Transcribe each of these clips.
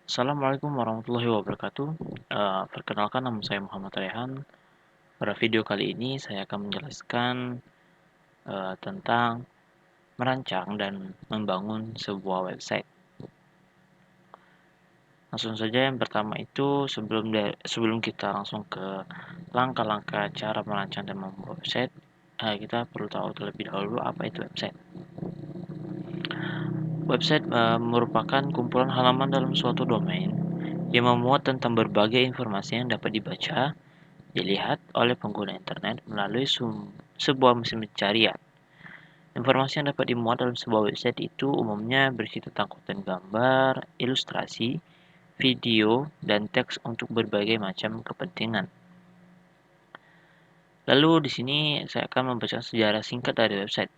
Assalamualaikum warahmatullahi wabarakatuh. Perkenalkan nama saya Muhammad Rehan. Pada video kali ini saya akan menjelaskan tentang merancang dan membangun sebuah website. Langsung saja yang pertama itu sebelum kita langsung ke langkah-langkah cara merancang dan membuat website, kita perlu tahu terlebih dahulu apa itu website. Website merupakan kumpulan halaman dalam suatu domain yang memuat tentang berbagai informasi yang dapat dibaca, dilihat oleh pengguna internet melalui sebuah mesin pencarian. Informasi yang dapat dimuat dalam sebuah website itu umumnya berisi tentang konten gambar, ilustrasi, video, dan teks untuk berbagai macam kepentingan. Lalu di sini saya akan membaca sejarah singkat dari website.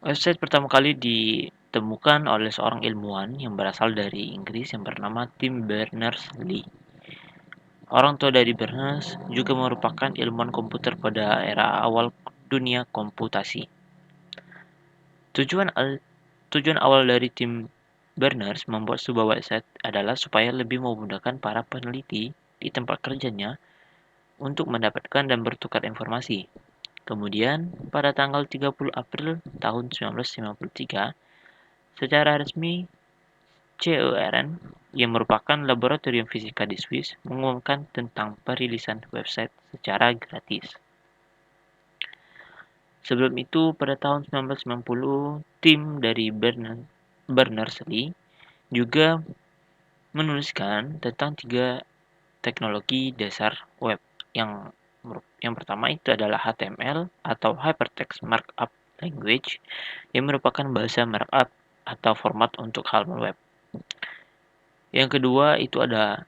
Website pertama kali ditemukan oleh seorang ilmuwan yang berasal dari Inggris yang bernama Tim Berners-Lee. Orang tua dari Berners juga merupakan ilmuwan komputer pada era awal dunia komputasi. Tujuan tujuan awal dari tim Berners membuat sebuah website adalah supaya lebih memudahkan para peneliti di tempat kerjanya untuk mendapatkan dan bertukar informasi. Kemudian, pada tanggal 30 April tahun 1953, secara resmi CERN, yang merupakan laboratorium fisika di Swiss, mengumumkan tentang perilisan website secara gratis. Sebelum itu, pada tahun 1990, tim dari Berners-Lee juga menuliskan tentang 3 teknologi dasar web. Yang yang pertama itu adalah HTML atau Hypertext Markup Language, yang merupakan bahasa markup atau format untuk halaman web. Yang kedua itu ada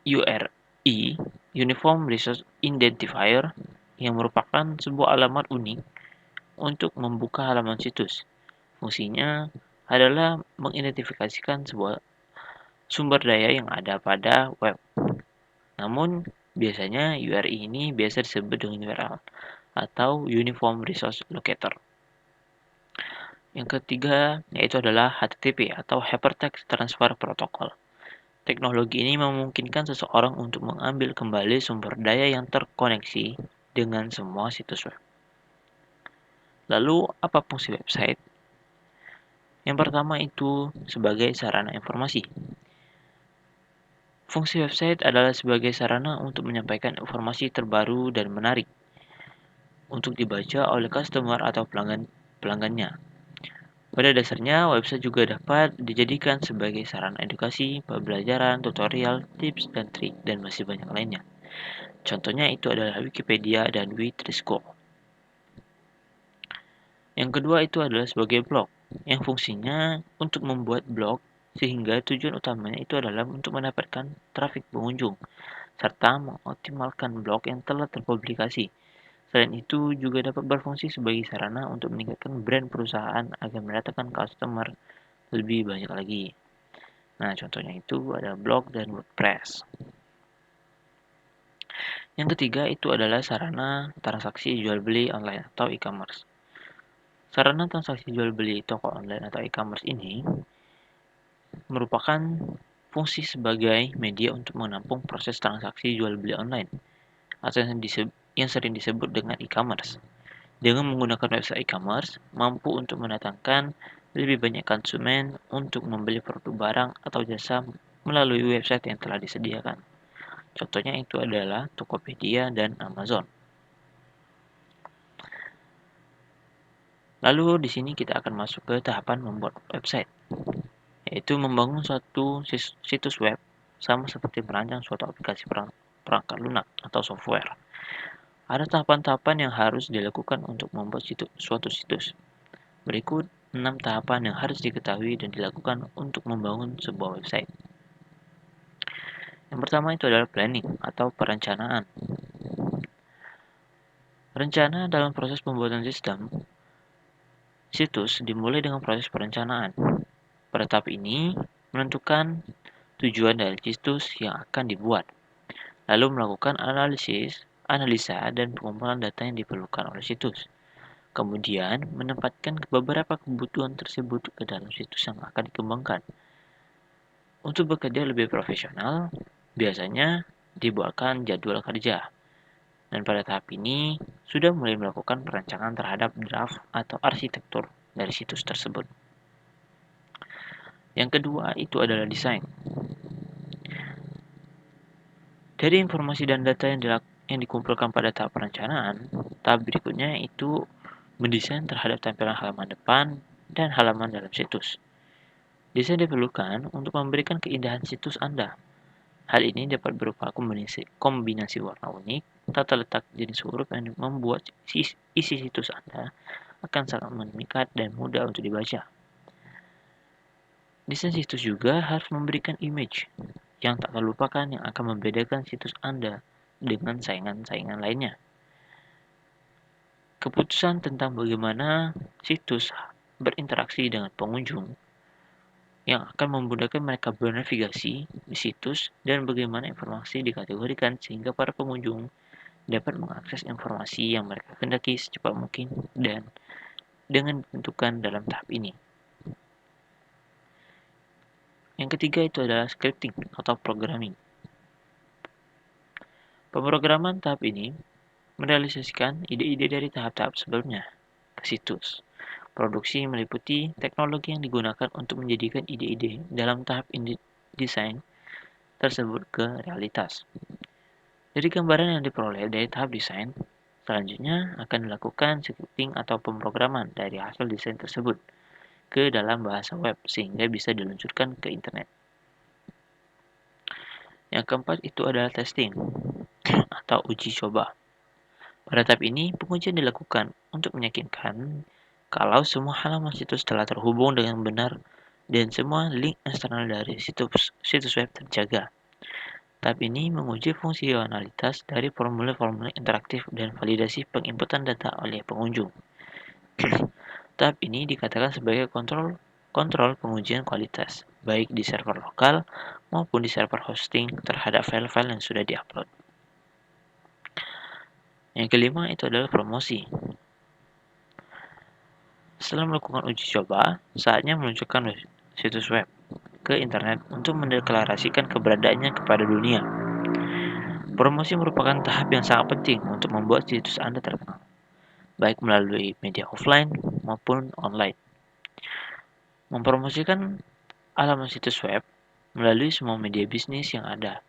URI, Uniform Resource Identifier, yang merupakan sebuah alamat unik untuk membuka halaman situs. Fungsinya adalah mengidentifikasikan sebuah sumber daya yang ada pada web. Namun, biasanya URI ini biasa disebut dengan URL atau Uniform Resource Locator. Yang ketiga yaitu adalah HTTP atau Hypertext Transfer Protocol. Teknologi ini memungkinkan seseorang untuk mengambil kembali sumber daya yang terkoneksi dengan semua situs web. Lalu, apa fungsi website? Yang pertama itu sebagai sarana informasi. Fungsi website adalah sebagai sarana untuk menyampaikan informasi terbaru dan menarik untuk dibaca oleh customer atau pelanggannya. Pada dasarnya, website juga dapat dijadikan sebagai sarana edukasi, pembelajaran, tutorial, tips, dan trik, dan masih banyak lainnya. Contohnya itu adalah Wikipedia dan Witrisco. Yang kedua itu adalah sebagai blog, yang fungsinya untuk membuat blog sehingga tujuan utamanya itu adalah untuk mendapatkan trafik pengunjung, serta mengoptimalkan blog yang telah terpublikasi. Selain itu juga dapat berfungsi sebagai sarana untuk meningkatkan brand perusahaan agar mendatangkan customer lebih banyak lagi. Nah, contohnya itu ada blog dan WordPress. Yang ketiga itu adalah sarana transaksi jual beli online atau e-commerce. Sarana transaksi jual beli toko online atau e-commerce ini merupakan fungsi sebagai media untuk menampung proses transaksi jual beli online atau yang sering disebut dengan e-commerce. Dengan menggunakan website e-commerce, mampu untuk mendatangkan lebih banyak konsumen untuk membeli produk barang atau jasa melalui website yang telah disediakan. Contohnya itu adalah Tokopedia dan Amazon. Lalu di sini kita akan masuk ke tahapan membuat website, yaitu membangun suatu situs web sama seperti merancang suatu aplikasi perangkat lunak atau software. Ada tahapan-tahapan yang harus dilakukan untuk membuat suatu situs. Berikut 6 tahapan yang harus diketahui dan dilakukan untuk membangun sebuah website. Yang pertama itu adalah planning atau perencanaan. Rencana dalam proses pembuatan sistem situs dimulai dengan proses perencanaan. Pada tahap ini, menentukan tujuan dari situs yang akan dibuat, lalu melakukan analisa, dan pengumpulan data yang diperlukan oleh situs. Kemudian, menempatkan beberapa kebutuhan tersebut ke dalam situs yang akan dikembangkan. Untuk bekerja lebih profesional, biasanya dibuatkan jadwal kerja, dan pada tahap ini sudah mulai melakukan perancangan terhadap draft atau arsitektur dari situs tersebut. Yang kedua itu adalah desain. Dari informasi dan data yang dikumpulkan pada tahap perencanaan, tahap berikutnya itu mendesain terhadap tampilan halaman depan dan halaman dalam situs. Desain diperlukan untuk memberikan keindahan situs Anda. Hal ini dapat berupa kombinasi warna unik, tata letak jenis huruf yang membuat isi situs Anda akan sangat memikat dan mudah untuk dibaca. Desain situs juga harus memberikan image yang tak terlupakan yang akan membedakan situs Anda dengan saingan-saingan lainnya. Keputusan tentang bagaimana situs berinteraksi dengan pengunjung yang akan memudahkan mereka bernavigasi di situs dan bagaimana informasi dikategorikan sehingga para pengunjung dapat mengakses informasi yang mereka kehendaki secepat mungkin dan dengan ditentukan dalam tahap ini. Yang ketiga itu adalah scripting atau programming. Pemrograman tahap ini merealisasikan ide-ide dari tahap-tahap sebelumnya ke situs. Produksi meliputi teknologi yang digunakan untuk menjadikan ide-ide dalam tahap desain tersebut ke realitas. Dari gambaran yang diperoleh dari tahap desain, selanjutnya akan dilakukan scripting atau pemrograman dari hasil desain tersebut ke dalam bahasa web sehingga bisa diluncurkan ke internet. Yang keempat itu adalah testing atau uji coba. Pada tahap ini, pengujian dilakukan untuk meyakinkan kalau semua halaman situs telah terhubung dengan benar dan semua link eksternal dari situs web terjaga. Tahap ini menguji fungsionalitas dari formulir-formulir interaktif dan validasi penginputan data oleh pengunjung. Tahap ini dikatakan sebagai kontrol pengujian kualitas, baik di server lokal maupun di server hosting terhadap file-file yang sudah diupload. Yang kelima itu adalah promosi. Setelah melakukan uji coba, saatnya meluncurkan situs web ke internet untuk mendeklarasikan keberadaannya kepada dunia. Promosi merupakan tahap yang sangat penting untuk membuat situs Anda terkenal, baik melalui media offline maupun online. Mempromosikan alamat situs web melalui semua media bisnis yang ada,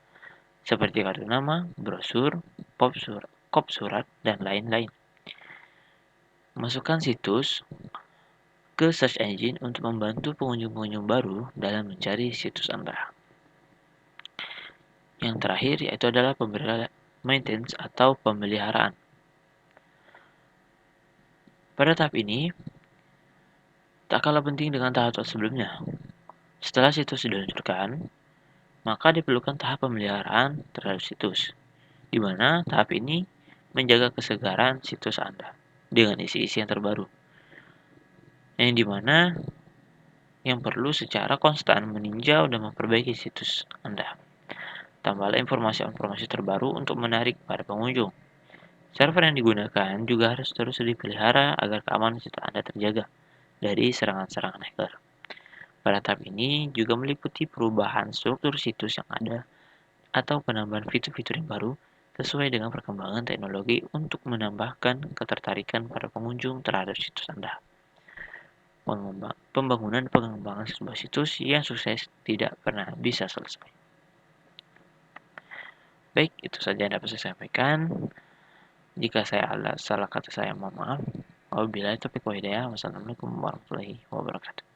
seperti kartu nama, brosur, kop surat, dan lain-lain. Masukkan situs ke search engine untuk membantu pengunjung-pengunjung baru dalam mencari situs Anda. Yang terakhir yaitu adalah maintenance atau pemeliharaan. Pada tahap ini, tak kalah penting dengan tahap sebelumnya. Setelah situs diluncurkan, maka diperlukan tahap pemeliharaan terhadap situs, di mana tahap ini menjaga kesegaran situs Anda dengan isi-isi yang terbaru. Yang dimana yang perlu secara konstan meninjau dan memperbaiki situs Anda. Tambahlah informasi-informasi terbaru untuk menarik para pengunjung. Server yang digunakan juga harus terus dipelihara agar keamanan situs Anda terjaga dari serangan-serangan hacker. Pada tahap ini juga meliputi perubahan struktur situs yang ada atau penambahan fitur-fitur yang baru sesuai dengan perkembangan teknologi untuk menambahkan ketertarikan para pengunjung terhadap situs Anda. Pembangunan pengembangan sebuah situs yang sukses tidak pernah bisa selesai. Baik, itu saja yang dapat saya sampaikan. Jika saya salah kata saya mohon maaf. Wabillahi taufiq wal hidayah. Wassalamualaikum warahmatullahi wabarakatuh.